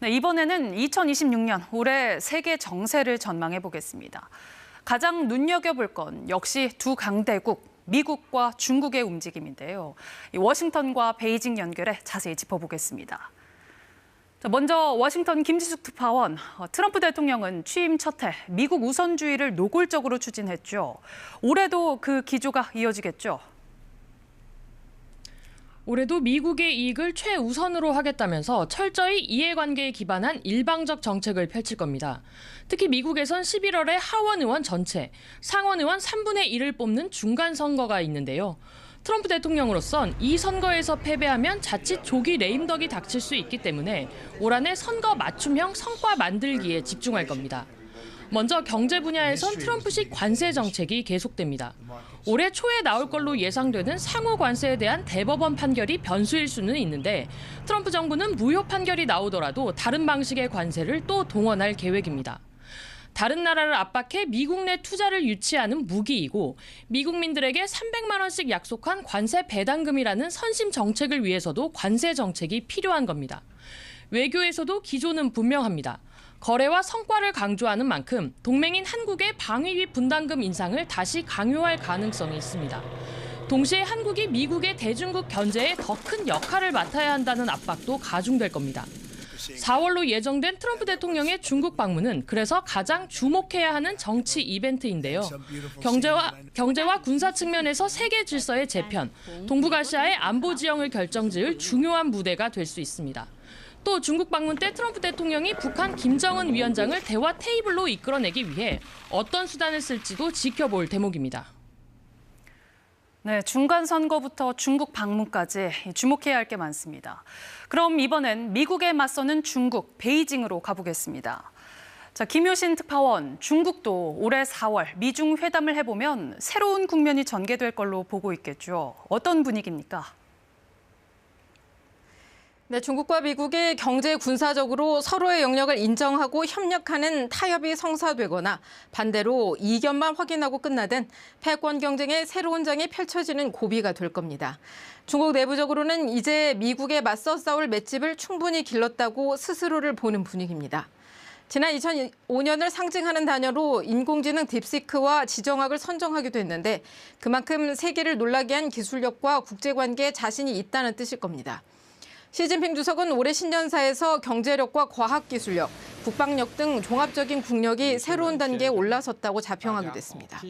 네, 이번에는 2026년 올해 세계 정세를 전망해 보겠습니다. 가장 눈여겨볼 건 역시 두 강대국, 미국과 중국의 움직임인데요. 워싱턴과 베이징 연결해 자세히 짚어보겠습니다. 먼저 워싱턴 김지숙 특파원, 트럼프 대통령은 취임 첫 해 미국 우선주의를 노골적으로 추진했죠. 올해도 그 기조가 이어지겠죠. 올해도 미국의 이익을 최우선으로 하겠다면서 철저히 이해관계에 기반한 일방적 정책을 펼칠 겁니다. 특히 미국에선 11월에 하원 의원 전체, 상원 의원 3분의 1을 뽑는 중간 선거가 있는데요. 트럼프 대통령으로선 이 선거에서 패배하면 자칫 조기 레임덕이 닥칠 수 있기 때문에 올 한해 선거 맞춤형 성과 만들기에 집중할 겁니다. 먼저 경제 분야에선 트럼프식 관세 정책이 계속됩니다. 올해 초에 나올 걸로 예상되는 상호 관세에 대한 대법원 판결이 변수일 수는 있는데 트럼프 정부는 무효 판결이 나오더라도 다른 방식의 관세를 또 동원할 계획입니다. 다른 나라를 압박해 미국 내 투자를 유치하는 무기이고 미국민들에게 300만 원씩 약속한 관세 배당금이라는 선심 정책을 위해서도 관세 정책이 필요한 겁니다. 외교에서도 기조는 분명합니다. 거래와 성과를 강조하는 만큼 동맹인 한국의 방위비 분담금 인상을 다시 강요할 가능성이 있습니다. 동시에 한국이 미국의 대중국 견제에 더 큰 역할을 맡아야 한다는 압박도 가중될 겁니다. 4월로 예정된 트럼프 대통령의 중국 방문은 그래서 가장 주목해야 하는 정치 이벤트인데요. 경제와 군사 측면에서 세계 질서의 재편, 동북아시아의 안보 지형을 결정지을 중요한 무대가 될 수 있습니다. 또 중국 방문 때 트럼프 대통령이 북한 김정은 위원장을 대화 테이블로 이끌어내기 위해 어떤 수단을 쓸지도 지켜볼 대목입니다. 네, 중간 선거부터 중국 방문까지 주목해야 할 게 많습니다. 그럼 이번엔 미국에 맞서는 중국, 베이징으로 가보겠습니다. 자, 김효신 특파원, 중국도 올해 4월 미중 회담을 해보면 새로운 국면이 전개될 걸로 보고 있겠죠. 어떤 분위기입니까? 네, 중국과 미국이 경제 군사적으로 서로의 영역을 인정하고 협력하는 타협이 성사되거나 반대로 이견만 확인하고 끝나든 패권 경쟁의 새로운 장이 펼쳐지는 고비가 될 겁니다. 중국 내부적으로는 이제 미국에 맞서 싸울 맷집을 충분히 길렀다고 스스로를 보는 분위기입니다. 지난 2005년을 상징하는 단어로 인공지능 딥시크와 지정학을 선정하기도 했는데 그만큼 세계를 놀라게 한 기술력과 국제관계에 자신이 있다는 뜻일 겁니다. 시진핑 주석은 올해 신년사에서 경제력과 과학기술력, 국방력 등 종합적인 국력이 새로운 단계에 올라섰다고 자평하기도 했습니다.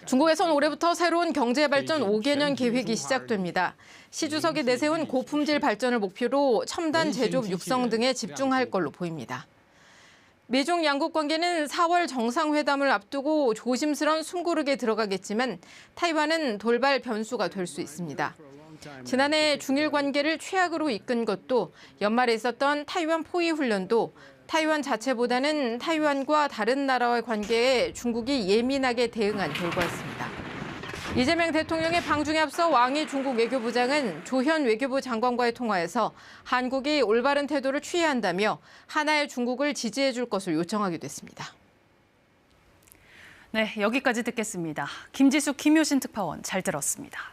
중국에선 올해부터 새로운 경제발전 5개년 계획이 시작됩니다. 시 주석이 내세운 고품질 발전을 목표로 첨단 제조업 육성 등에 집중할 걸로 보입니다. 미중 양국 관계는 4월 정상회담을 앞두고 조심스런 숨고르게 들어가겠지만 타이완은 돌발 변수가 될 수 있습니다. 지난해 중일 관계를 최악으로 이끈 것도 연말에 있었던 타이완 포위 훈련도 타이완 자체보다는 타이완과 다른 나라와의 관계에 중국이 예민하게 대응한 결과였습니다. 이재명 대통령의 방중에 앞서 왕이 중국 외교부장은 조현 외교부 장관과의 통화에서 한국이 올바른 태도를 취해야 한다며 하나의 중국을 지지해 줄 것을 요청하기도 했습니다. 네, 여기까지 듣겠습니다. 김지숙, 김효신 특파원 잘 들었습니다.